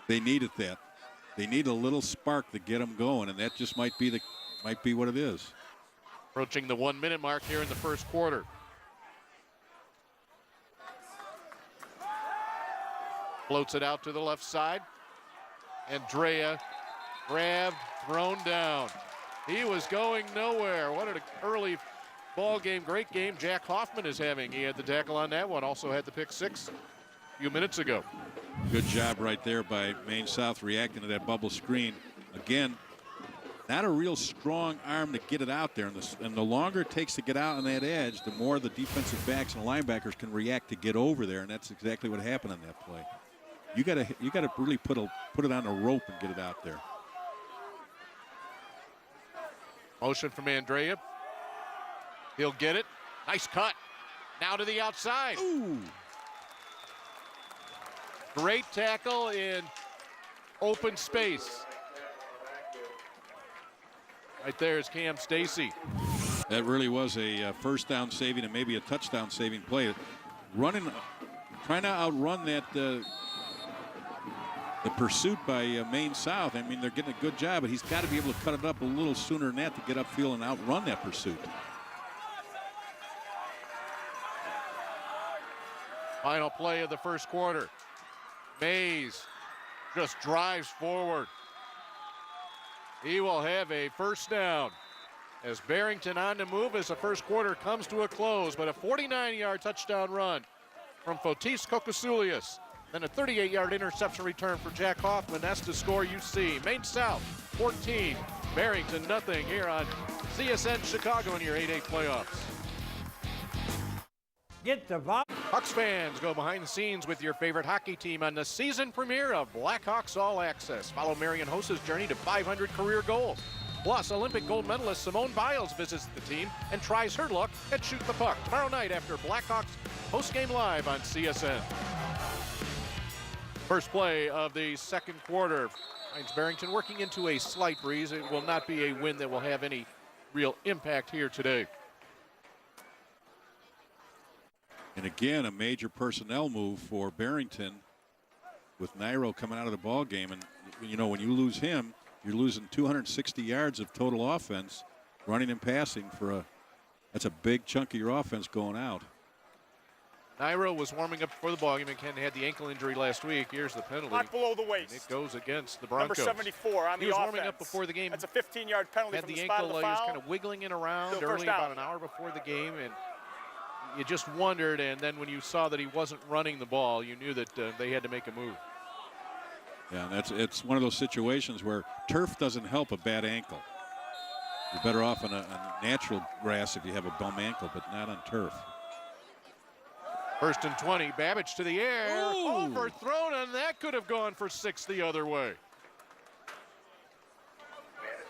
They needed that. They need a little spark to get them going, and that just might be what it is. Approaching the 1 minute mark here in the first quarter. Floats it out to the left side. Andrea grabbed, thrown down. He was going nowhere. What an early ball game, great game Jack Hoffman is having. He had the tackle on that one, also had the pick six a few minutes ago. Good job right there by Maine South reacting to that bubble screen. Again, not a real strong arm to get it out there. And the longer it takes to get out on that edge, the more the defensive backs and linebackers can react to get over there. And that's exactly what happened on that play. You gotta really put it on a rope and get it out there. Motion from Andrea. He'll get it. Nice cut. Now to the outside. Ooh. Great tackle in open space. Right there is Cam Stacy. That really was a first down saving and maybe a touchdown saving play. Trying to outrun that the pursuit by Maine South. I mean, they're getting a good job, but he's got to be able to cut it up a little sooner than that to get upfield and outrun that pursuit. Final play of the first quarter. Mays just drives forward. He will have a first down as Barrington on the move as the first quarter comes to a close, but a 49-yard touchdown run from Fotis Kokosoulias. Then a 38-yard interception return for Jack Hoffman. That's the score you see. Maine South 14, Barrington nothing here on CSN Chicago in your 8-8 playoffs. Get the Hawks fans, go behind the scenes with your favorite hockey team on the season premiere of Blackhawks All Access. Follow Marion Hosa's journey to 500 career goals. Plus, Olympic gold medalist Simone Biles visits the team and tries her luck at Shoot the Puck tomorrow night after Blackhawks postgame live on CSN. First play of the second quarter finds Barrington working into a slight breeze. It will not be a win that will have any real impact here today. And again, a major personnel move for Barrington with Nairo coming out of the ball game. And, you know, when you lose him, you're losing 260 yards of total offense, running and passing that's a big chunk of your offense going out. Nairo was warming up before the ball game and Ken had the ankle injury last week. Here's the penalty. Not below the waist. And it goes against the Broncos. Number 74 on the offense. He was warming up before the game. That's a 15-yard penalty from the spot of the foul. He was kind of wiggling it around early, about an hour before the game, and you just wondered. And then when you saw that he wasn't running the ball, you knew that they had to make a move. Yeah, it's one of those situations where turf doesn't help a bad ankle. You're better off on a natural grass if you have a bum ankle, but not on turf. First and 20, Babicz to the air, Ooh. Overthrown, and that could have gone for 6 the other way.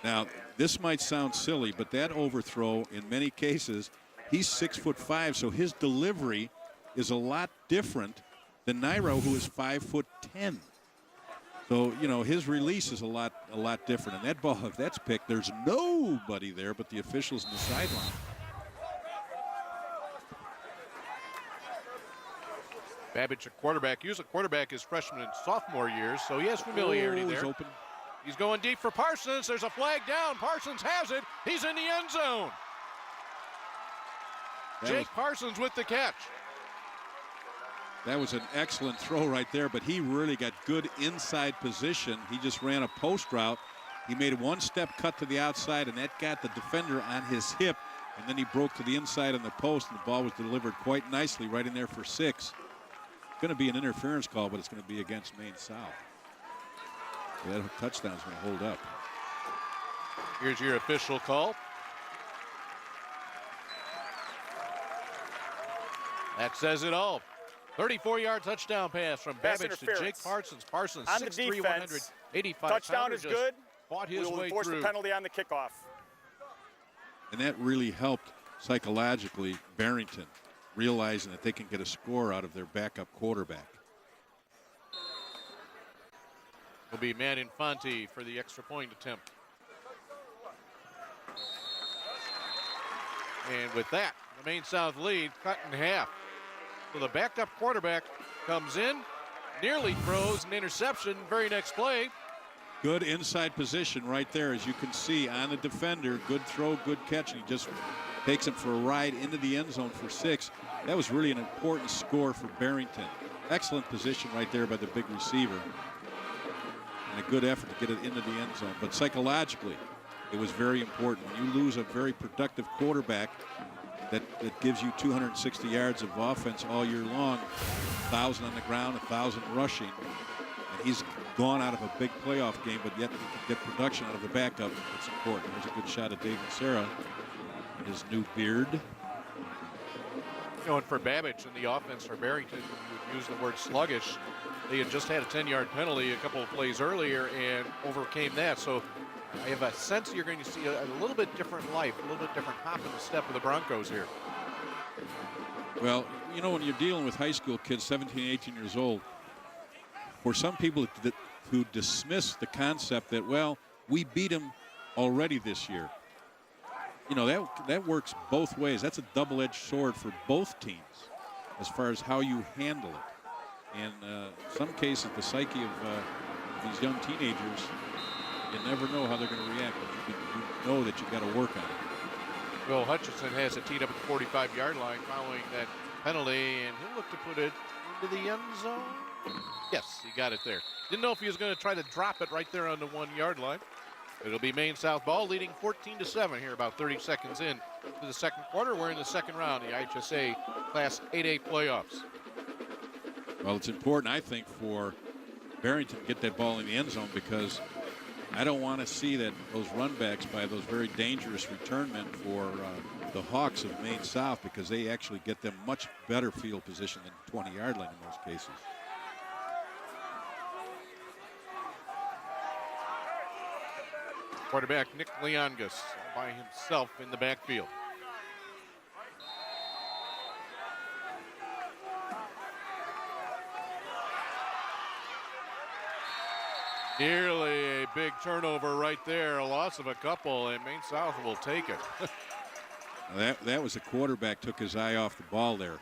Now, this might sound silly, but that overthrow, in many cases, he's 6'5", so his delivery is a lot different than Nairo, who is 5'10". So, you know, his release is a lot different. And that ball, if that's picked, there's nobody there but the officials in the sideline. Babicz, a quarterback. Usually quarterback his freshman and sophomore years, so he has familiarity there. He's open. He's going deep for Parsons. There's a flag down. Parsons has it. He's in the end zone. Jake Parsons with the catch. That was an excellent throw right there, but he really got good inside position. He just ran a post route. He made a one-step cut to the outside, and that got the defender on his hip, and then he broke to the inside on the post, and the ball was delivered quite nicely right in there for 6. It's going to be an interference call, but it's going to be against Maine South. So that touchdown is going to hold up. Here's your official call. That says it all. 34-yard touchdown pass from Babicz to Jake Parsons. Parsons, 6'3", 185 touchdown is good. Fought his way enforce through. The penalty on the kickoff. And that really helped psychologically Barrington, realizing that they can get a score out of their backup quarterback. Will be Matt Infante for the extra point attempt. And with that, the Maine South lead cut in half. So the backup quarterback comes in, nearly throws an interception. Very next play. Good inside position right there, as you can see, on the defender. Good throw, good catch, and he just takes him for a ride into the end zone for 6. That was really an important score for Barrington. Excellent position right there by the big receiver. And a good effort to get it into the end zone. But psychologically, it was very important. When you lose a very productive quarterback that gives you 260 yards of offense all year long, 1,000 on the ground, 1,000 rushing, and he's gone out of a big playoff game, but yet he can get production out of the backup. It's important. There's a good shot of David Serra and his new beard. You know, and for Babicz in the offense for Barrington, you would use the word sluggish. They had just had a 10-yard penalty a couple of plays earlier and overcame that. So I have a sense you're going to see a little bit different life, a little bit different hop in the step of the Broncos here. Well, you know, when you're dealing with high school kids, 17, 18 years old, for some people who dismiss the concept that, well, we beat them already this year. You know, that works both ways. That's a double-edged sword for both teams as far as how you handle it. And in some cases, the psyche of these young teenagers, you never know how they're going to react. But you know that you've got to work on it. Will Hutchinson has it teed up at the 45-yard line following that penalty, and he'll look to put it into the end zone. Yes, he got it there. Didn't know if he was going to try to drop it right there on the 1-yard line. It'll be Maine South ball, leading 14-7 here, about 30 seconds in to the second quarter. We're in the second round of the IHSA Class 8A playoffs. Well, it's important, I think, for Barrington to get that ball in the end zone, because I don't want to see those runbacks by those very dangerous return men for the Hawks of Maine South, because they actually get them much better field position than 20-yard line in most cases. Quarterback Nick Leongas by himself in the backfield. Nearly a big turnover right there, a loss of a couple, and Maine South will take it. That was the quarterback took his eye off the ball there.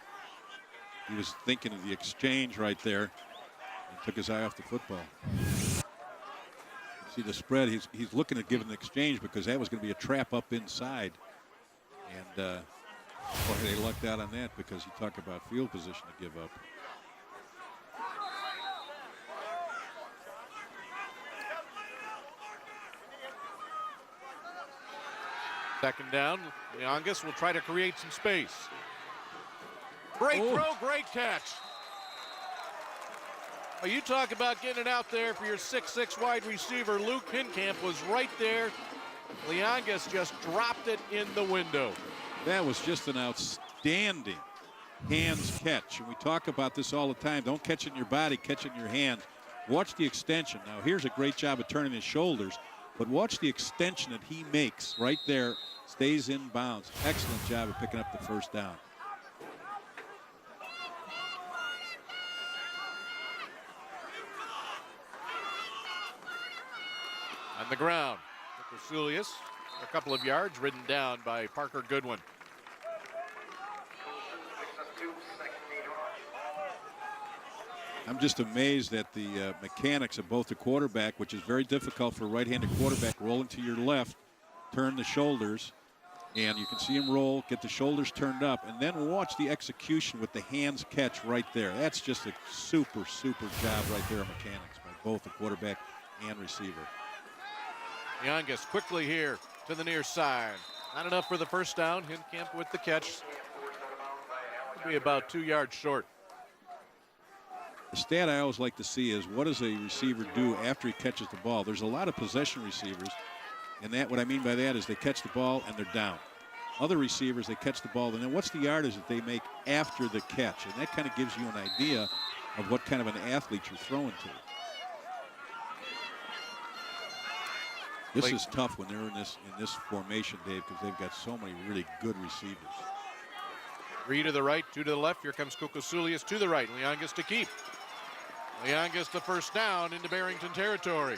He was thinking of the exchange right there and took his eye off the football. See the spread, he's looking at giving the exchange because that was going to be a trap up inside. And boy, they lucked out on that, because you talk about field position to give up. Second down, Leongas will try to create some space. Great throw, great catch. Well, you talk about getting it out there for your 6'6" wide receiver. Luke Hinkamp was right there. Leongas just dropped it in the window. That was just an outstanding hands catch. And we talk about this all the time. Don't catch it in your body, catch it in your hands. Watch the extension. Now, here's a great job of turning his shoulders, but watch the extension that he makes right there. Stays in bounds. Excellent job of picking up the first down. On the ground, Nicosulius, a couple of yards, ridden down by Parker Goodwin. I'm just amazed at the mechanics of both the quarterback, which is very difficult for a right-handed quarterback, rolling to your left, turn the shoulders, and you can see him roll, get the shoulders turned up, and then watch the execution with the hands catch right there. That's just a super, super job right there of mechanics by both the quarterback and receiver. Leongas quickly here to the near side. Not enough for the first down. Hinkamp with the catch. Will be about 2 yards short. The stat I always like to see is, what does a receiver do after he catches the ball? There's a lot of possession receivers, and that, what I mean by that is they catch the ball and they're down. Other receivers, they catch the ball, and then what's the yardage that they make after the catch? And that kind of gives you an idea of what kind of an athlete you're throwing to. This is tough when they're in this formation, Dave, because they've got so many really good receivers. 3 to the right, 2 to the left. Here comes Nicosulius to the right. Leongas to keep. Leongas the first down into Barrington territory.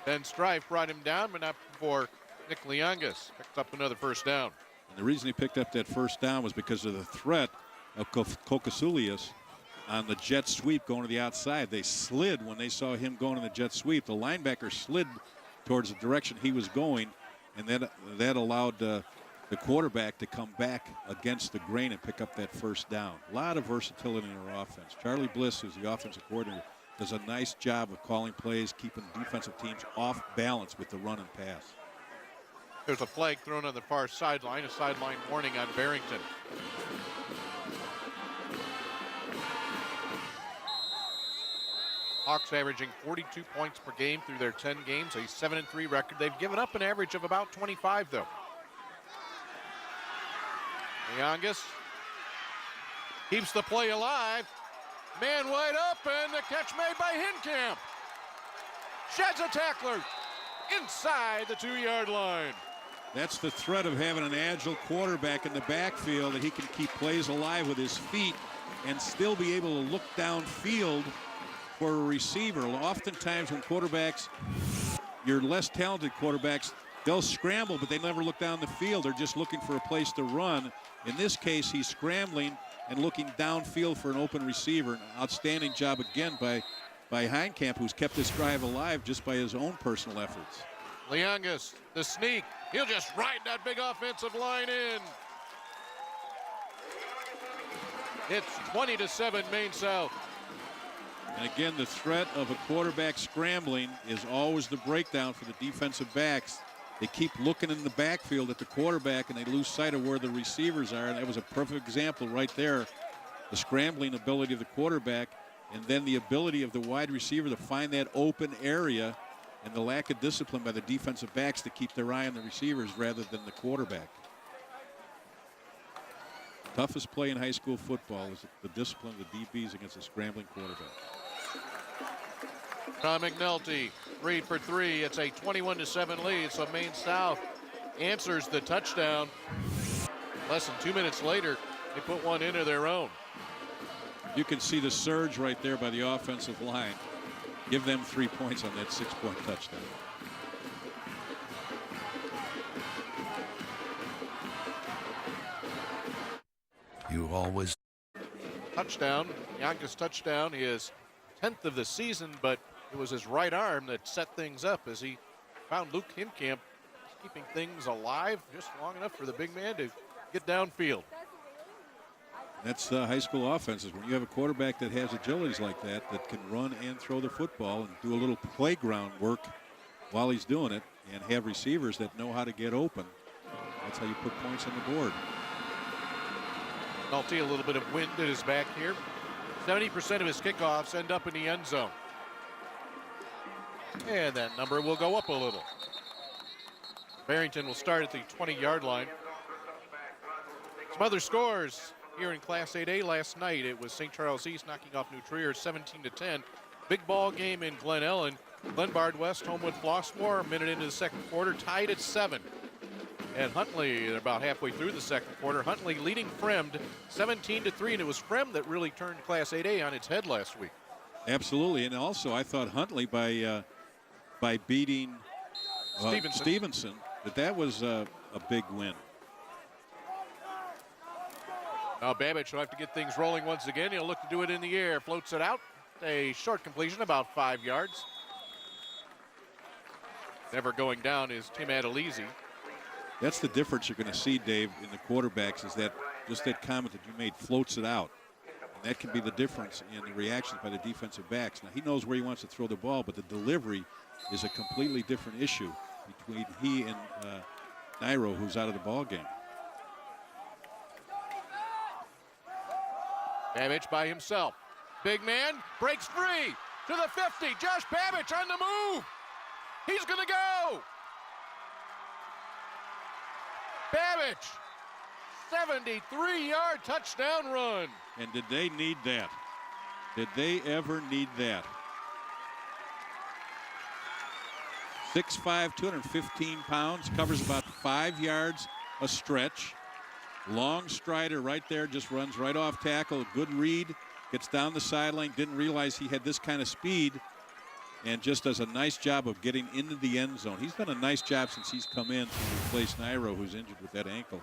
Ben Strife brought him down, but not before Nick Leongas picked up another first down. And the reason he picked up that first down was because of the threat of Nicosulius on the jet sweep going to the outside. They slid when they saw him going in the jet sweep. The linebacker slid towards the direction he was going, and that allowed the quarterback to come back against the grain and pick up that first down. A lot of versatility in their offense. Charlie Bliss, who's the offensive coordinator, does a nice job of calling plays, keeping defensive teams off balance with the run and pass. There's a flag thrown on the far sideline, a sideline warning on Barrington. Hawks averaging 42 points per game through their 10 games, a 7-3 record. They've given up an average of about 25, though. Youngest keeps the play alive. Man wide open, the catch made by Hinkamp. Sheds a tackler inside the 2-yard line. That's the threat of having an agile quarterback in the backfield, that he can keep plays alive with his feet and still be able to look downfield for a receiver. Oftentimes when quarterbacks, your less talented quarterbacks, they'll scramble, but they never look down the field. They're just looking for a place to run. In this case, he's scrambling and looking downfield for an open receiver. An outstanding job again by Hinkamp, who's kept this drive alive just by his own personal efforts. Leongas, the sneak. He'll just ride that big offensive line in. It's 20-7 Maine South. And again, the threat of a quarterback scrambling is always the breakdown for the defensive backs. They keep looking in the backfield at the quarterback, and they lose sight of where the receivers are. And that was a perfect example right there. The scrambling ability of the quarterback, and then the ability of the wide receiver to find that open area, and the lack of discipline by the defensive backs to keep their eye on the receivers rather than the quarterback. Toughest play in high school football is the discipline of the DBs against a scrambling quarterback. Tom McNulty, 3 for 3. It's a 21-7 lead, so Maine South answers the touchdown. Less than 2 minutes later, they put one into their own. You can see the surge right there by the offensive line. Give them 3 points on that 6-point touchdown. You always. Touchdown. Youngest touchdown is 10th of the season, but it was his right arm that set things up as he found Luke Hinkamp keeping things alive just long enough for the big man to get downfield. That's high school offenses. When you have a quarterback that has agilities like that, that can run and throw the football and do a little playground work while he's doing it, and have receivers that know how to get open, that's how you put points on the board. McNulty, a little bit of wind at his back here. 70% of his kickoffs end up in the end zone. And that number will go up a little. Barrington will start at the 20-yard line. Some other scores here in Class 8A last night. It was St. Charles East knocking off New Trier 17-10. Big ball game in Glen Ellen. Glenbard West, Homewood Flossmoor, a minute into the second quarter, tied at 7. And Huntley, they're about halfway through the second quarter. Huntley leading Fremd 17-3, and it was Fremd that really turned Class 8A on its head last week. Absolutely, and also I thought Huntley by beating Stevenson, that was a big win. Now Babicz will have to get things rolling once again. He'll look to do it in the air, floats it out. A short completion, about 5 yards. Never going down is Tim Adelizi. That's the difference you're going to see, Dave, in the quarterbacks, is that just that comment that you made, floats it out. And that can be the difference in the reactions by the defensive backs. Now, he knows where he wants to throw the ball, but the delivery is a completely different issue between he and Nairo, who's out of the ball game. Babicz by himself. Big man breaks free to the 50. Josh Babicz on the move. He's going to go. Babicz, 73-yard touchdown run. And did they need that? Did they ever need that? 6'5", 215 pounds, covers about 5 yards a stretch. Long strider right there, just runs right off tackle. Good read, gets down the sideline, didn't realize he had this kind of speed, and just does a nice job of getting into the end zone. He's done a nice job since he's come in to replace Nairo, who's injured with that ankle.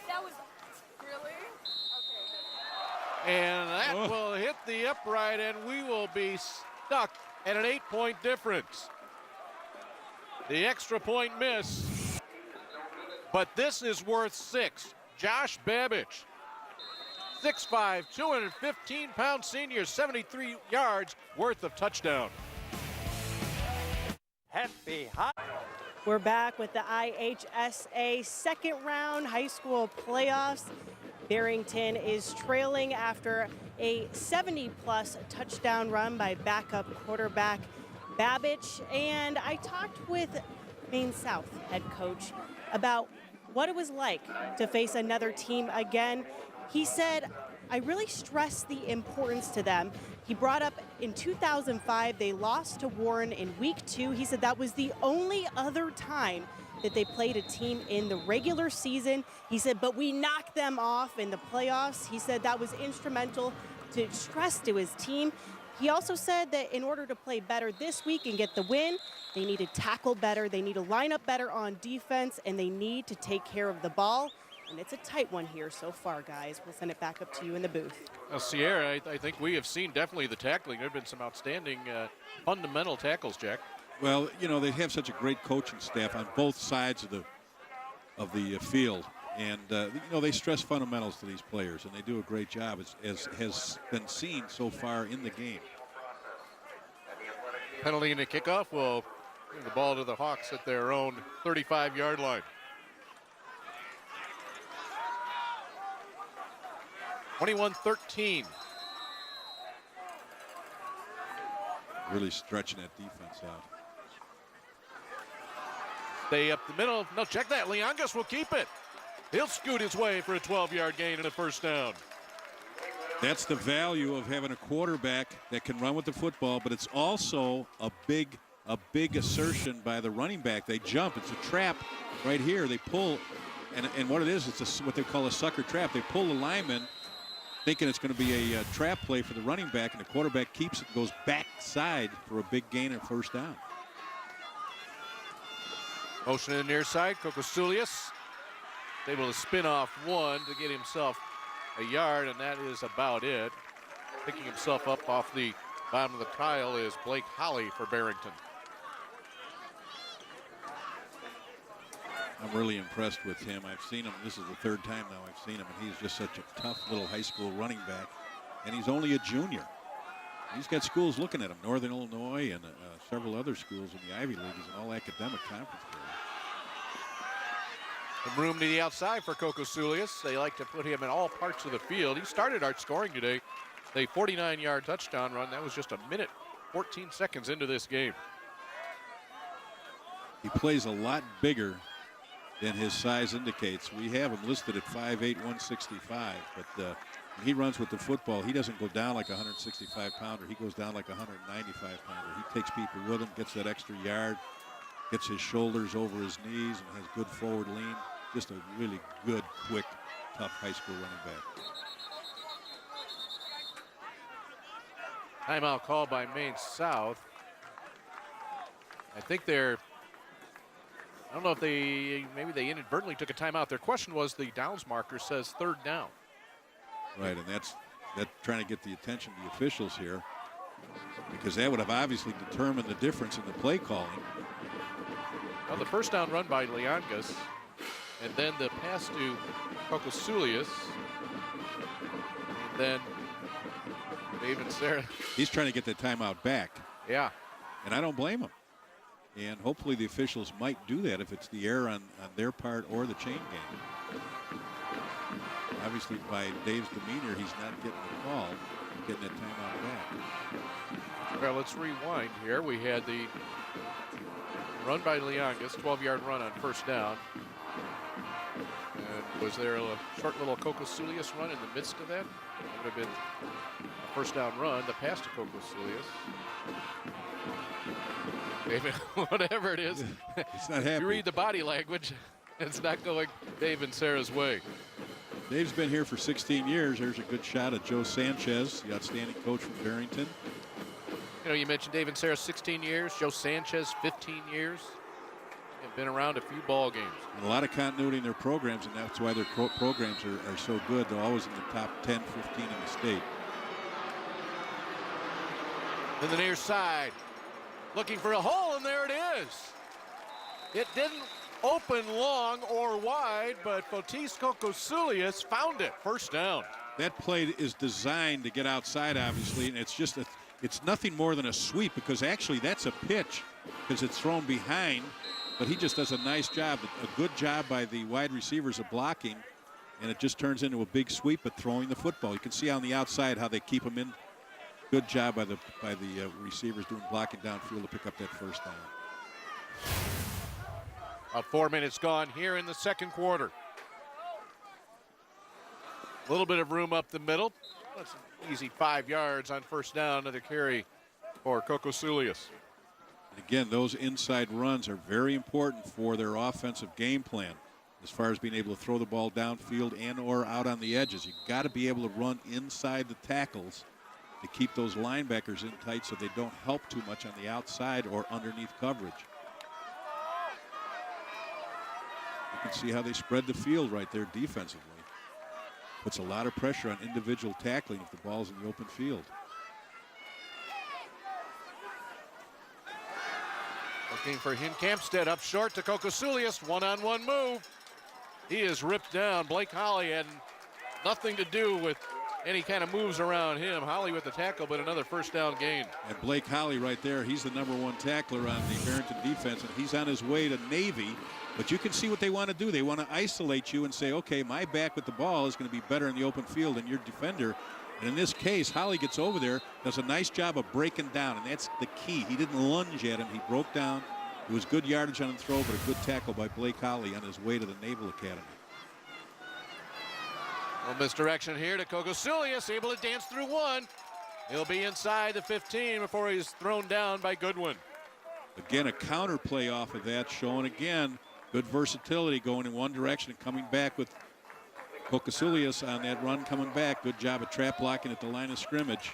That was really? Okay. And that will hit the upright, and we will be stuck at an 8-point difference. The extra point miss, but this is worth 6. Josh Babicz, 6'5", 215-pound senior, 73 yards worth of touchdown. Happy high. We're back with the IHSA second round high school playoffs. Barrington is trailing after a 70-plus touchdown run by backup quarterback Babicz. And I talked with Maine South head coach about what it was like to face another team again. He said, I really stressed the importance to them. He brought up in 2005, they lost to Warren in week 2. He said that was the only other time that they played a team in the regular season. He said, but we knocked them off in the playoffs. He said that was instrumental to stress to his team. He also said that in order to play better this week and get the win, they need to tackle better, they need to line up better on defense, and they need to take care of the ball. And it's a tight one here so far, guys. We'll send it back up to you in the booth. Well, Sierra, I think we have seen definitely the tackling. There have been some outstanding fundamental tackles, Jack. Well, you know, they have such a great coaching staff on both sides of the field. And, you know, they stress fundamentals to these players, and they do a great job, as has been seen so far in the game. Penalty and a kickoff will bring the ball to the Hawks at their own 35-yard line. 21-13. Really stretching that defense out. Stay up the middle. No, check that. Leongas will keep it. He'll scoot his way for a 12-yard gain and a first down. That's the value of having a quarterback that can run with the football, but it's also a big assertion by the running back. They jump. It's a trap right here. They pull, and what it is, it's what they call a sucker trap. They pull the lineman thinking it's going to be a trap play for the running back, and the quarterback keeps it and goes backside for a big gain and first down. Motion in the near side. Kokosoulias able to spin off one to get himself a yard, and that is about it. Picking himself up off the bottom of the tile is Blake Holly for Barrington. I'm really impressed with him. I've seen him. This is the third time now I've seen him, and he's just such a tough little high school running back. And he's only a junior. He's got schools looking at him, Northern Illinois and several other schools in the Ivy League. He's an all-academic conference player. Some room to the outside for Kokosoulias. They like to put him in all parts of the field. He started our scoring today. A 49-yard touchdown run. That was just a minute, 14 seconds into this game. He plays a lot bigger than his size indicates. We have him listed at 5'8", 165, but when he runs with the football, he doesn't go down like a 165-pounder. He goes down like a 195-pounder. He takes people with him, gets that extra yard, gets his shoulders over his knees, and has good forward lean. Just a really good, quick, tough high school running back. Timeout called by Maine South. I think they're, I don't know if maybe they inadvertently took a timeout. Their question was the downs marker says third down. Right, and that's trying to get the attention of the officials here, because that would have obviously determined the difference in the play calling. Well, the first down run by Leongas, and then the pass to Kokosoulias, and then David Sarah. He's trying to get that timeout back. Yeah. And I don't blame him. And hopefully the officials might do that if it's the error on their part or the chain game. Obviously, by Dave's demeanor, he's not getting the call, getting that timeout back. Well, let's rewind here. We had the run by Leongas, 12-yard run on first down. And was there a short little Kokosoulias run in the midst of that? That would have been a first down run. The pass to Kokosoulias. David, whatever it is, it's not happy. You read the body language, it's not going Dave and Sarah's way. Dave's been here for 16 years. There's a good shot at Joe Sanchez, the outstanding coach from Barrington. You know, you mentioned Dave and Sarah 16 years, Joe Sanchez 15 years. and been around a few ball games. And a lot of continuity in their programs, and that's why their programs are so good. They're always in the top 10, 15 in the state. To the near side, looking for a hole, and there it is. It didn't open long or wide, but Fotis Kokosoulias found it. First down. That play is designed to get outside, obviously, and it's just it's nothing more than a sweep, because actually that's a pitch because it's thrown behind, but he just does a nice job, a good job by the wide receivers of blocking, and it just turns into a big sweep but throwing the football. You can see on the outside how they keep him in. Good job by the receivers doing blocking downfield to pick up that first down. About 4 minutes gone here in the second quarter. A little bit of room up the middle. That's an easy 5 yards on first down. Another carry for Kokosoulias. And again, those inside runs are very important for their offensive game plan as far as being able to throw the ball downfield and or out on the edges. You've got to be able to run inside the tackles to keep those linebackers in tight so they don't help too much on the outside or underneath coverage. You can see how they spread the field right there defensively. Puts a lot of pressure on individual tackling if the ball's in the open field. Looking for Hincampstead up short to Kokosoulias. One-on-one move. He is ripped down. Blake Holly had nothing to do with any kind of moves around him. Holly with the tackle, but another first down gain. And Blake Holly right there, he's the #1 tackler on the Barrington defense, and he's on his way to Navy. But you can see what they want to do. They want to isolate you and say, okay, my back with the ball is going to be better in the open field than your defender. And in this case, Holly gets over there, does a nice job of breaking down, and that's the key. He didn't lunge at him. He broke down. It was good yardage on the throw, but a good tackle by Blake Holly on his way to the Naval Academy. Well, misdirection here to Kokosoulias, able to dance through one. He'll be inside the 15 before he's thrown down by Goodwin. Again, a counter play off of that, showing again good versatility going in one direction and coming back with Kokosoulias on that run coming back. Good job of trap blocking at the line of scrimmage.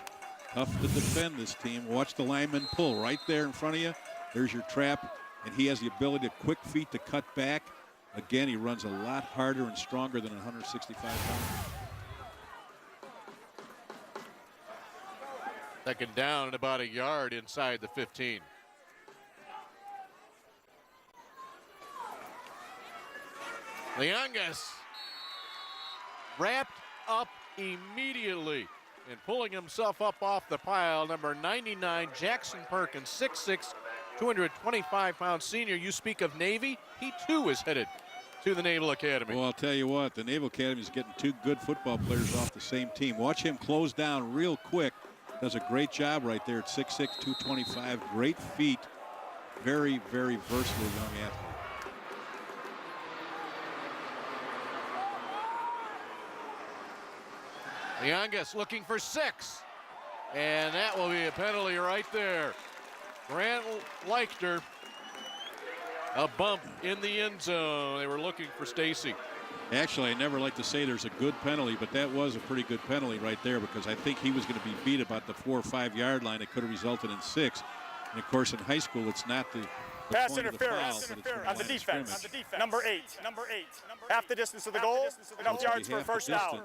Tough to defend this team. Watch the lineman pull right there in front of you. There's your trap, and he has the ability to quick feet to cut back. Again, he runs a lot harder and stronger than 165 pounds. Second down and about a yard inside the 15. Leongas wrapped up immediately and pulling himself up off the pile. Number 99, Jackson Perkins, 6'6", 225-pound senior. You speak of Navy, he too is headed to the Naval Academy. Well, I'll tell you what, the Naval Academy is getting two good football players off the same team. Watch him close down real quick. Does a great job right there at 6'6", 225. Great feet. Very, very versatile young athlete. Leongas looking for 6. And that will be a penalty right there. Grant Leichter, a bump in the end zone. They were looking for Stacy. Actually, I never like to say there's a good penalty, but that was a pretty good penalty right there, because I think he was going to be beat about the 4 or 5 yard line. It could have resulted in 6. And of course, in high school, it's not the pass point interference of the foul, on the defense. Number 8. Half the distance of the goal, enough yards for a first down.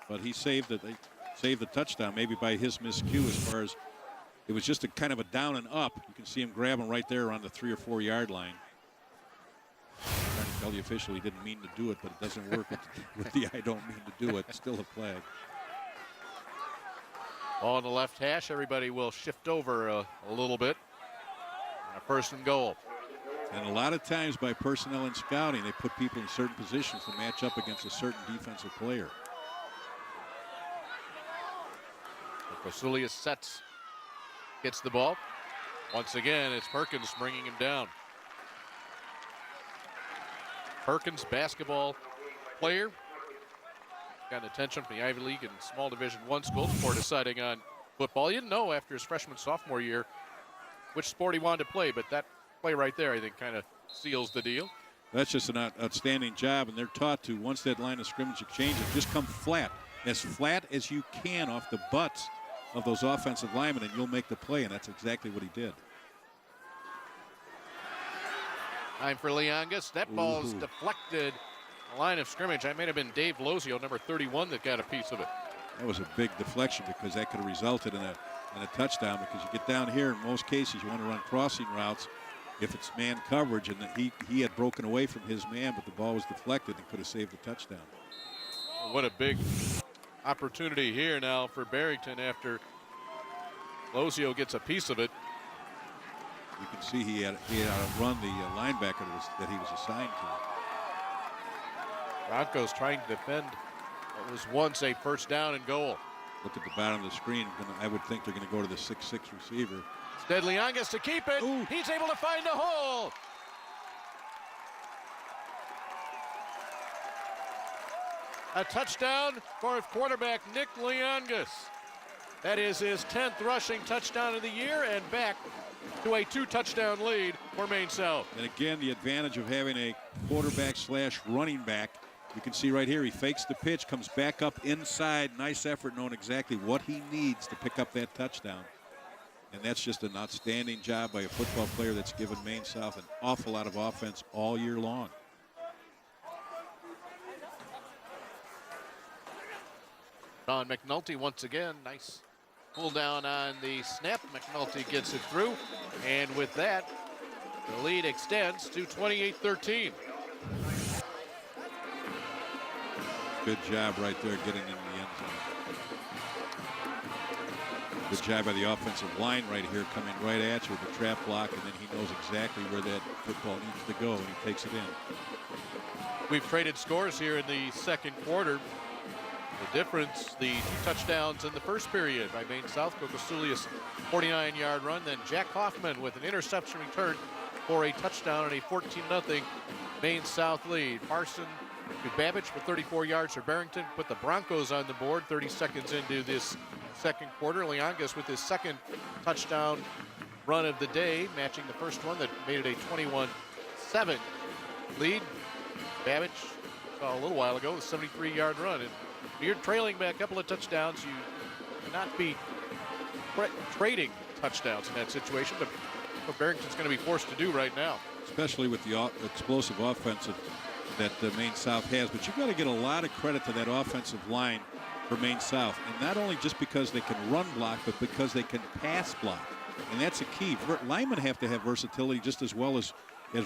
But he saved it. They saved the touchdown, maybe by his miscue as far as it was just a kind of a down and up. You can see him grab him right there on the 3 or 4 yard line. I'm trying to tell the official he didn't mean to do it, but it doesn't work with the I don't mean to do it. Still a flag. Ball on the left hash. Everybody will shift over a little bit. A first and goal. And a lot of times by personnel and scouting, they put people in certain positions to match up against a certain defensive player. Kokosoulias sets, gets the ball. Once again, it's Perkins bringing him down. Perkins, basketball player. Got attention from the Ivy League and small Division I schools before deciding on football. He didn't know after his freshman, sophomore year which sport he wanted to play, but that play right there, I think, kind of seals the deal. That's just an outstanding job, and they're taught to, once that line of scrimmage exchanges, just come flat as you can off the butts of those offensive linemen, and you'll make the play, and that's exactly what he did. Time for Leongas. That ball's Ooh. deflected. The line of scrimmage. That may have been Dave Lozio, number 31, that got a piece of it. That was a big deflection because that could have resulted in a touchdown, because you get down here, in most cases you want to run crossing routes if it's man coverage, and he had broken away from his man, but the ball was deflected and could have saved the touchdown. What a big opportunity here now for Barrington after Lozio gets a piece of it. You can see he had outrun the linebacker that he was assigned to. Broncos trying to defend what was once a first down and goal. Look at the bottom of the screen. I would think they're going to go to the 6'6" receiver. Instead, Leongas to keep it. Ooh. He's able to find a hole. A touchdown for quarterback Nick Leongas. That is his 10th rushing touchdown of the year, and back to a 2-touchdown lead for Maine South. And again, the advantage of having a quarterback / running back. You can see right here, he fakes the pitch, comes back up inside. Nice effort, knowing exactly what he needs to pick up that touchdown. And that's just an outstanding job by a football player that's given Maine South an awful lot of offense all year long. Don McNulty once again, nice pull down on the snap. McNulty gets it through, and with that, the lead extends to 28-13. Good job right there getting into the end zone. Good job by the offensive line right here, coming right at you with the trap block, and then he knows exactly where that football needs to go, and he takes it in. We've traded scores here in the second quarter. The difference, the 2 touchdowns in the first period by Maine South. Kokosoulias 49-yard run, then Jack Hoffman with an interception return for a touchdown and a 14-0 Maine South lead. Parson to Babicz for 34 yards for Barrington. Put the Broncos on the board 30 seconds into this second quarter. Leongas with his second touchdown run of the day, matching the first one that made it a 21-7 lead. Babicz saw a little while ago, the 73-yard run. And when you're trailing by a couple of touchdowns, you cannot be trading touchdowns in that situation, but what Barrington's going to be forced to do right now. Especially with the explosive offensive that Maine South has. But you've got to get a lot of credit to that offensive line for Maine South. And not only just because they can run block, but because they can pass block. And that's a key. Linemen have to have versatility just as well as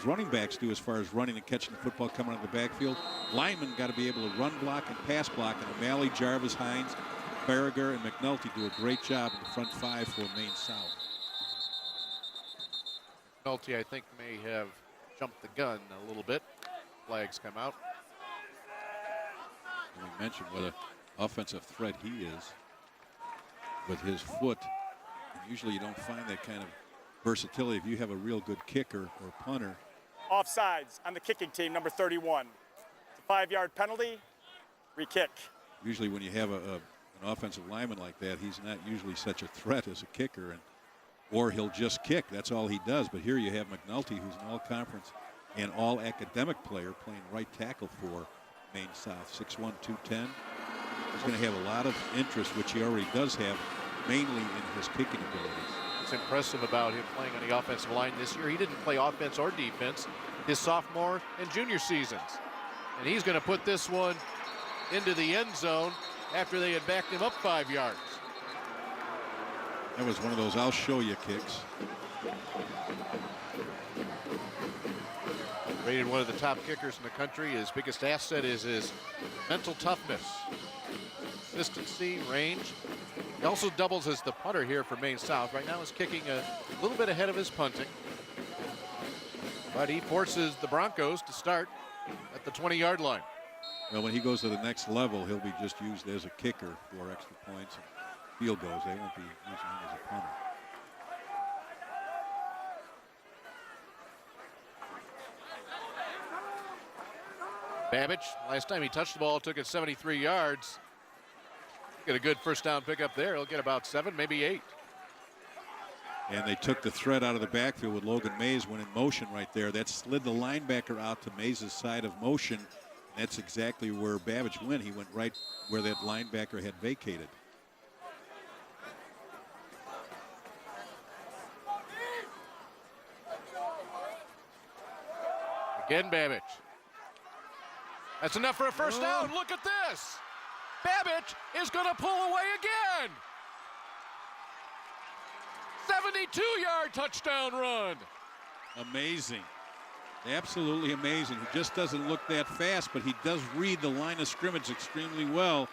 running backs do as far as running and catching the football coming out of the backfield. Linemen got to be able to run block and pass block. And O'Malley, Jarvis, Hines, Farragher, and McNulty do a great job in the front 5 for Maine South. McNulty, I think, may have jumped the gun a little bit. Flags come out. And we mentioned what an offensive threat he is with his foot. And usually you don't find that kind of versatility if you have a real good kicker or punter. Offsides on the kicking team, number 31. It's a 5-yard penalty, re-kick. Usually when you have an offensive lineman like that, he's not usually such a threat as a kicker, or he'll just kick. That's all he does. But here you have McNulty, who's an all-conference and all-academic player, playing right tackle for Maine South, 6'1", 210. He's going to have a lot of interest, which he already does have, mainly in his kicking abilities. What's impressive about him playing on the offensive line this year, he didn't play offense or defense his sophomore and junior seasons. And he's going to put this one into the end zone after they had backed him up 5 yards. That was one of those I'll show you kicks. Rated one of the top kickers in the country. His biggest asset is his mental toughness, consistency, range. He also doubles as the punter here for Maine South. Right now he's kicking a little bit ahead of his punting. But he forces the Broncos to start at the 20-yard line. Well, when he goes to the next level, he'll be just used as a kicker for extra points and field goals. They won't be using him as a punter. Babicz, last time he touched the ball, took it 73 yards. Get a good first down pickup there. He'll get about 7, maybe 8. And they took the threat out of the backfield with Logan Mays when in motion right there. That slid the linebacker out to Mays' side of motion. And that's exactly where Babicz went. He went right where that linebacker had vacated. Again, Babicz. That's enough for a first down. Look at this. Babicz is going to pull away again. 72-yard touchdown run. Amazing. Absolutely amazing. He just doesn't look that fast, but he does read the line of scrimmage extremely well.